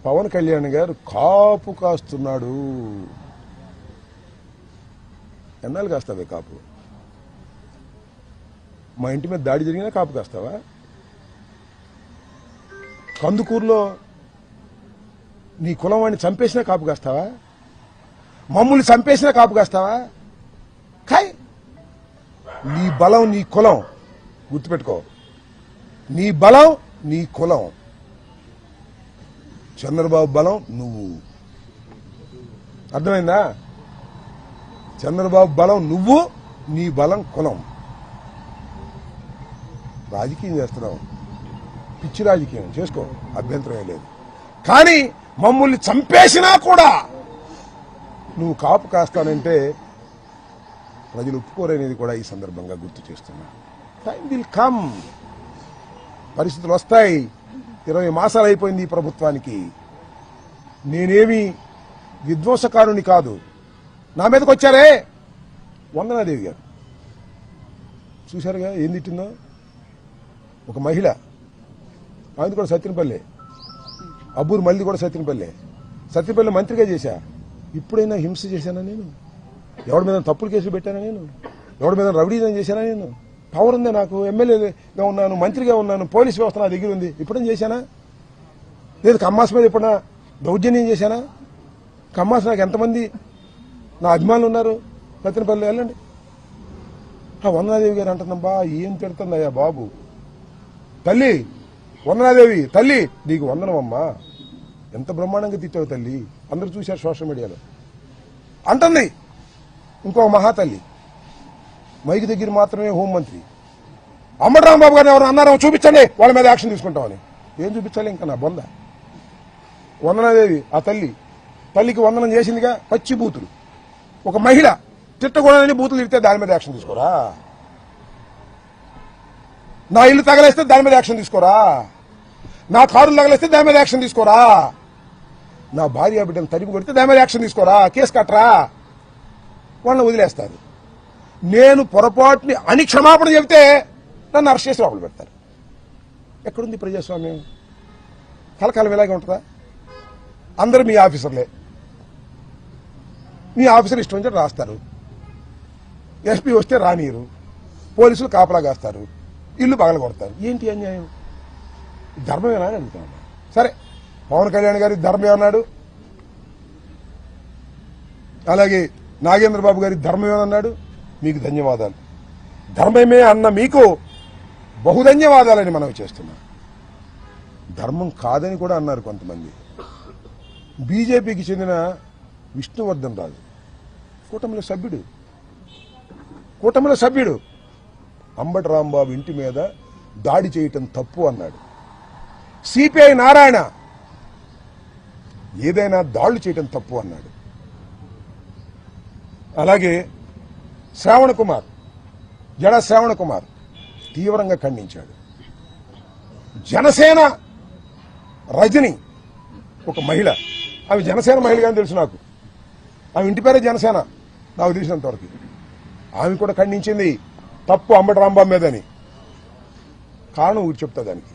పవన్ కళ్యాణ్ గారు కాపు కాస్తున్నాడు. ఎన్నాళ్ళు కాస్తావే కాపు? మా ఇంటి మీద దాడి జరిగినా కాపు కాస్తావా? కందుకూరులో నీ కులం వాడిని చంపేసినా కాపు కాస్తావా? మమ్మల్ని చంపేసినా కాపు కాస్తావా? కాయ్, నీ బలం నీ కులం, గుర్తుపెట్టుకో. నీ బలం నీ కులం. చంద్రబాబు బలం నువ్వు. అర్థమైందా? చంద్రబాబు బలం నువ్వు, నీ బలం కులం. రాజకీయం చేస్తున్నావు, పిచ్చి రాజకీయం చేసుకో, అభ్యంతరం లేదు. కానీ మమ్మల్ని చంపేసినా కూడా నువ్వు కాపు కాస్తానంటే ప్రజలు ఒప్పుకోరనేది కూడా ఈ సందర్భంగా గుర్తు చేస్తున్నా. టైం విల్ కమ్, పరిస్థితులు వస్తాయి. 20 మాసాలు అయిపోయింది ఈ ప్రభుత్వానికి. నేనేమి విధ్వంసకారుని కాదు. నా మీదకి వచ్చారే వందనాదేవి గారు, చూశారుగా ఏం తిట్టిందో. ఒక మహిళ, ఆమెది కూడా సత్యనపల్లి, అబ్బూరు మళ్ళీ కూడా సత్యనపల్లి మంత్రిగా చేశా. ఇప్పుడైనా హింస చేశానా నేను? ఎవరి మీద తప్పుడు కేసులు పెట్టానా నేను? ఎవరి మీద రౌడీజం చేశానా నేను? పవర్ ఉందే నాకు, ఎమ్మెల్యేగా ఉన్నాను, మంత్రిగా ఉన్నాను, పోలీస్ వ్యవస్థ నా దగ్గర ఉంది. ఇప్పుడేం చేశానా? లేదు కమ్మాస్ మీద ఎప్పుడన్నా దౌర్జన్యం చేశానా? కమ్మాస్ నాకు ఎంతమంది నా అభిమానులు ఉన్నారు సత్యనపల్లి, వెళ్ళండి. వందనాదేవి గారు అంటుందమ్మా, ఏం తిడుతుందయ్యా బాబు. తల్లి వందనాదేవి, తల్లి నీకు వందనమమ్మా, ఎంత బ్రహ్మాండంగా తిట్టావు తల్లి, అందరూ చూశారు సోషల్ మీడియాలో అంటుంది. ఇంకో మహాతల్లి మైకి దగ్గర మాత్రమే హోంమంత్రి అంబటి రాంబాబు గారిని ఎవరు అన్నారో చూపించండి, వాళ్ళ మీద యాక్షన్ తీసుకుంటామని. ఏం చూపించాలి ఇంకా నా బొంద? వందనాదేవి ఆ తల్లికి వందనం చేసిందిగా, పచ్చి బూతులు. ఒక మహిళ తిట్టకూడదని బూతులు తిడితే దాని మీద యాక్షన్ తీసుకోరా? నా ఇల్లు తగలేస్తే దాని మీద యాక్షన్ తీసుకోరా? నా కారులు తగలేస్తే దాని మీద యాక్షన్ తీసుకోరా? నా భార్య బిడ్డను తరిమి కొడితే దాని మీద యాక్షన్ తీసుకోరా? కేసు కట్టరా? వాళ్ళని వదిలేస్తారు. నేను పొరపాటుని అని క్షమాపణ చెబితే నన్ను అరెస్ట్ చేసి లోపల పెడతారు. ఎక్కడుంది ప్రజాస్వామ్యం? కలకాలం ఇలాగే ఉంటుందా? అందరూ మీ ఆఫీసర్లే, మీ ఆఫీసర్ ఇష్టం వచ్చి రాస్తారు. ఎస్పీ వస్తే రానియరు, పోలీసులు కాపలా కాస్తారు, ఇల్లు పగల కొడతారు. ఏంటి అన్యాయం? ధర్మమేనా అని అడుగుతాను. సరే, పవన్ కళ్యాణ్ గారి ధర్మమే అన్నాడు, అలాగే నాగేంద్రబాబు గారి ధర్మమేనన్నాడు. మీకు ధన్యవాదాలు. ధర్మమే అన్న మీకు బహుధన్యవాదాలని మనవి చేస్తున్నాం. ధర్మం కాదని కూడా అన్నారు కొంతమంది. బీజేపీకి చెందిన విష్ణువర్ధన్ రాజు కూటమిలో సభ్యుడు అంబటి రాంబాబు ఇంటి మీద దాడి చేయటం తప్పు అన్నాడు. సిపిఐ నారాయణ ఏదైనా దాడులు చేయటం తప్పు అన్నాడు. అలాగే జడ శ్రావణ కుమార్ తీవ్రంగా ఖండించాడు. జనసేన రజని ఒక మహిళ, ఆమె జనసేన మహిళగానే తెలుసు నాకు, ఆమె ఇంటి పేరే జనసేన నాకు తెలిసినంత వరకు. ఆమె కూడా ఖండించింది తప్పు అంబటి రాంబాబు మీదని. కారణం ఊరి చెప్తా దానికి.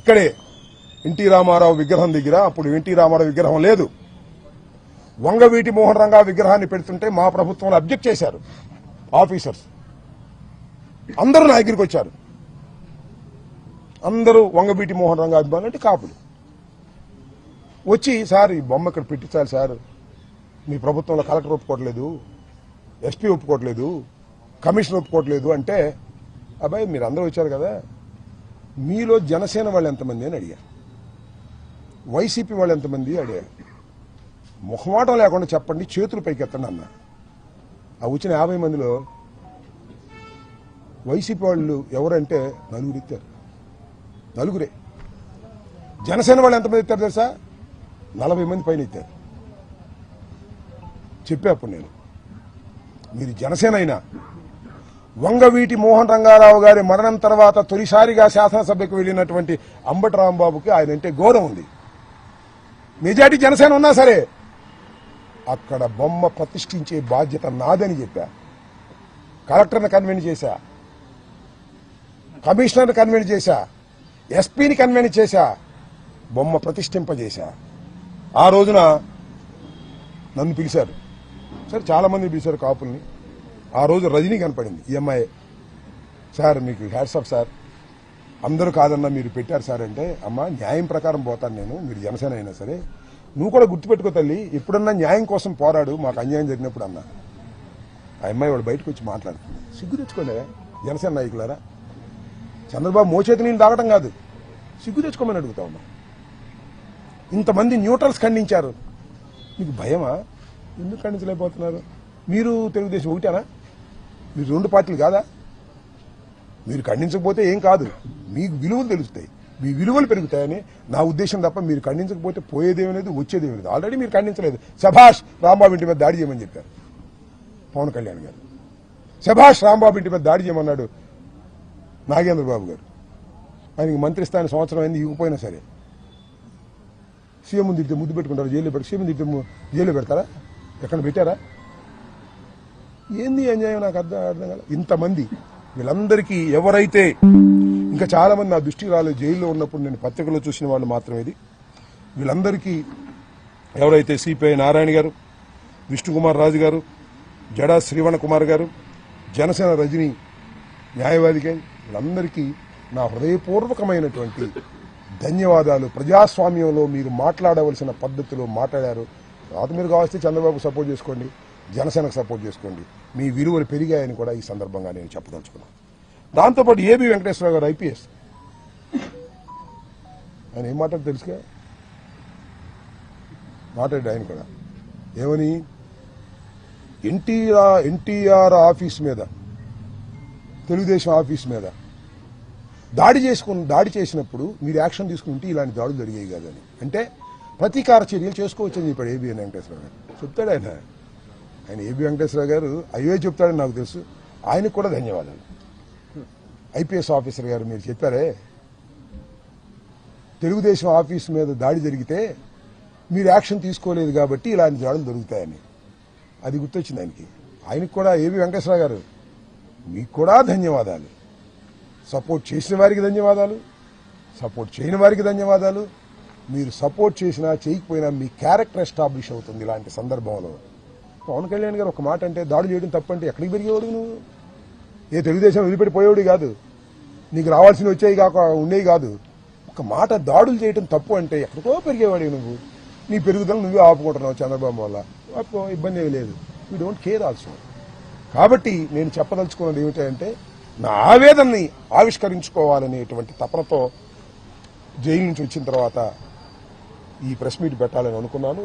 ఇక్కడే ఎన్టీ రామారావు విగ్రహం దగ్గర, అప్పుడు ఎన్టీ రామారావు విగ్రహం లేదు, వంగవీటి మోహన్ రంగా విగ్రహాన్ని పెడుతుంటే మా ప్రభుత్వంలో అబ్జెక్ట్ చేశారు ఆఫీసర్స్. అందరూ నా దగ్గరికి వచ్చారు. అందరూ వంగవీటి మోహన్ రంగా అభిమానులు అంటే కాపులు వచ్చి, సార్ ఈ బొమ్మ ఇక్కడ పెట్టించాలి సార్, మీ ప్రభుత్వంలో కలెక్టర్ ఒప్పుకోవట్లేదు, ఎస్పీ ఒప్పుకోవట్లేదు, కమిషనర్ ఒప్పుకోవట్లేదు అంటే, అబ్బాయి మీరు అందరూ వచ్చారు కదా, మీలో జనసేన వాళ్ళు ఎంతమంది అని అడిగా, వైసీపీ వాళ్ళు ఎంతమంది అడిగా. మొహమాటం లేకుండా చెప్పండి, చేతులు పైకెత్తండి అన్న. ఆ వచ్చిన 50 మందిలో వైసీపీ వాళ్ళు ఎవరంటే 4 ఇచ్చారు. 4. జనసేన వాళ్ళు ఎంతమంది ఇస్తారు తెలుసా? 40 మంది పైన ఇచ్చారు. చెప్పే అప్పుడు నేను, మీరు జనసేన అయినా వంగవీటి మోహన్ రంగారావు గారి మరణం తర్వాత తొలిసారిగా శాసనసభకు వెళ్లినటువంటి అంబటి రాంబాబుకి ఆయన అంటే గౌరవం ఉంది. మెజార్టీ జనసేన ఉన్నా సరే అక్కడ బొమ్మ ప్రతిష్ఠించే బాధ్యత నాదని చెప్పా. కలెక్టర్ని కన్వెన్స్ చేశా, కమిషనర్ని కన్వెన్స్ చేశా, ఎస్పీని కన్వెన్స్ చేశా, బొమ్మ ప్రతిష్ఠింపజేశా. ఆ రోజున నన్ను పిలిచారు, సరే చాలా మంది పిలిచారు కాపుల్ని. ఆ రోజు రజనీ కనపడింది, ఈ అమ్మాయి. సార్ మీకు హ్యాట్స్ ఆఫ్ సార్, అందరూ కాదన్నా మీరు పెట్టారు సార్ అంటే, అమ్మ న్యాయం ప్రకారం పోతాను నేను, మీరు జనసేన అయినా సరే, నువ్వు కూడా గుర్తుపెట్టుకో తల్లి, ఎప్పుడన్నా న్యాయం కోసం పోరాడు, మాకు అన్యాయం జరిగినప్పుడు అన్నా. ఆ అమ్మాయి వాడు బయటకు వచ్చి మాట్లాడుతుంది. సిగ్గు తెచ్చుకోండి జనసేన నాయకులారా, చంద్రబాబు మోచేతి నీళ్ళు తాగటం కాదు, సిగ్గు తెచ్చుకోమని అడుగుతా ఉన్నా. ఇంతమంది న్యూట్రల్స్ ఖండించారు, మీకు భయమా? ఎందుకు ఖండించలేకపోతున్నారు? మీరు తెలుగుదేశం ఒకటేనా? మీరు రెండు పార్టీలు కాదా? మీరు ఖండించకపోతే ఏం కాదు, మీకు విలువలు తెలుస్తాయి, మీ విలువలు పెరుగుతాయని నా ఉద్దేశం తప్ప మీరు ఖండించకపోతే పోయేదేమీ లేదు, వచ్చేదేమీ లేదు. ఆల్రెడీ మీరు ఖండించలేదు. శభాష్ రాంబాబు ఇంటి మీద దాడి చేయమని చెప్పారు పవన్ కళ్యాణ్ గారు. శభాష్ రాంబాబు ఇంటి మీద దాడి చేయమన్నాడు నాగేంద్ర బాబు గారు. ఆయనకి మంత్రి స్థానం సంవత్సరం అయింది, ఇవ్వకపోయినా సరే సీఎం ముందు తిడితే ముద్దు పెట్టుకుంటారు, జైల్లో పెట్టి సీఎం తిడితే జైల్లో పెడతారా? ఎక్కడ పెట్టారా? ఏంది అన్యాయం? నాకు అర్థం కాదు. ఇంతమంది వీళ్ళందరికీ ఎవరైతే, ఇంకా చాలా మంది నా దృష్టికి రాలేదు, జైల్లో ఉన్నప్పుడు నేను పత్రికలో చూసిన వాళ్ళు మాత్రమే ఇది. వీళ్ళందరికీ ఎవరైతే సిపిఐ నారాయణ గారు, విష్ణుకుమార్ రాజు గారు, జడా శ్రీవణ కుమార్ గారు, జనసేన రజనీ న్యాయవాది గారు, వీళ్ళందరికీ నా హృదయపూర్వకమైనటువంటి ధన్యవాదాలు. ప్రజాస్వామ్యంలో మీరు మాట్లాడవలసిన పద్ధతిలో మాట్లాడారు. తర్వాత మీరు కావాల్సి చంద్రబాబు సపోర్ట్ చేసుకోండి, జనసేనకు సపోర్ట్ చేసుకోండి, మీ విలువలు పెరిగాయని కూడా ఈ సందర్భంగా నేను చెప్పదలుచుకున్నాను. దాంతోపాటు ఏబి వెంకటేశ్వరరావు గారు ఐపీఎస్, ఆయన ఏం మాట్లాడు తెలుసుగా, మాట్లాడాడు ఆయన కూడా. ఏమని? ఎన్టీఆర్ ఆఫీస్ మీద, తెలుగుదేశం ఆఫీస్ మీద దాడి చేసినప్పుడు మీరు యాక్షన్ తీసుకుంటే ఇలాంటి దాడులు జరిగాయి కాదని, అంటే ప్రతీకార చర్యలు చేసుకోవచ్చని చెప్పాడు ఏబి వెంకటేశ్వరరావు గారు. చెప్తాడు ఆయన ఏబి వెంకటేశ్వరరావు గారు అవే చెప్తాడని నాకు తెలుసు. ఆయనకు కూడా ధన్యవాదాలు. ఐపీఎస్ ఆఫీసర్ గారు, మీరు చెప్పారే తెలుగుదేశం ఆఫీస్ మీద దాడి జరిగితే మీరు యాక్షన్ తీసుకోలేదు కాబట్టి ఇలాంటి దాడులు జరుగుతాయని, అది గుర్తొచ్చింది ఆయనకి. ఆయనకు కూడా ఏబి వెంకటేశ్వరరావు గారు మీకు కూడా ధన్యవాదాలు. సపోర్ట్ చేసిన వారికి ధన్యవాదాలు, సపోర్ట్ చేయని వారికి ధన్యవాదాలు. మీరు సపోర్ట్ చేసినా చేయకపోయినా మీ క్యారెక్టర్ ఎస్టాబ్లిష్ అవుతుంది ఇలాంటి సందర్భంలో. పవన్ కళ్యాణ్ గారు ఒక మాట అంటే దాడులు చేయడం తప్పంటే ఎక్కడికి పెరిగేవాడు నువ్వు? ఏ తెలుగుదేశం వదిలిపెట్టిపోయేవాడు కాదు, నీకు రావాల్సినవి వచ్చేవి కాక ఉండేవి కాదు. ఒక మాట దాడులు చేయడం తప్పు అంటే ఎక్కడికో పెరిగేవాడు నువ్వు. నీ పెరుగుదల నువ్వే ఆపుకుంటున్నావు చంద్రబాబు వల్ల, ఆపుకో, ఇబ్బంది ఏమీ లేదు. We don't care also. కాబట్టి నేను చెప్పదలుచుకున్నది ఏమిటంటే, నా ఆవేదనని ఆవిష్కరించుకోవాలనేటువంటి తపనతో జైలు నుంచి వచ్చిన తర్వాత ఈ ప్రెస్ మీట్ పెట్టాలని అనుకున్నాను.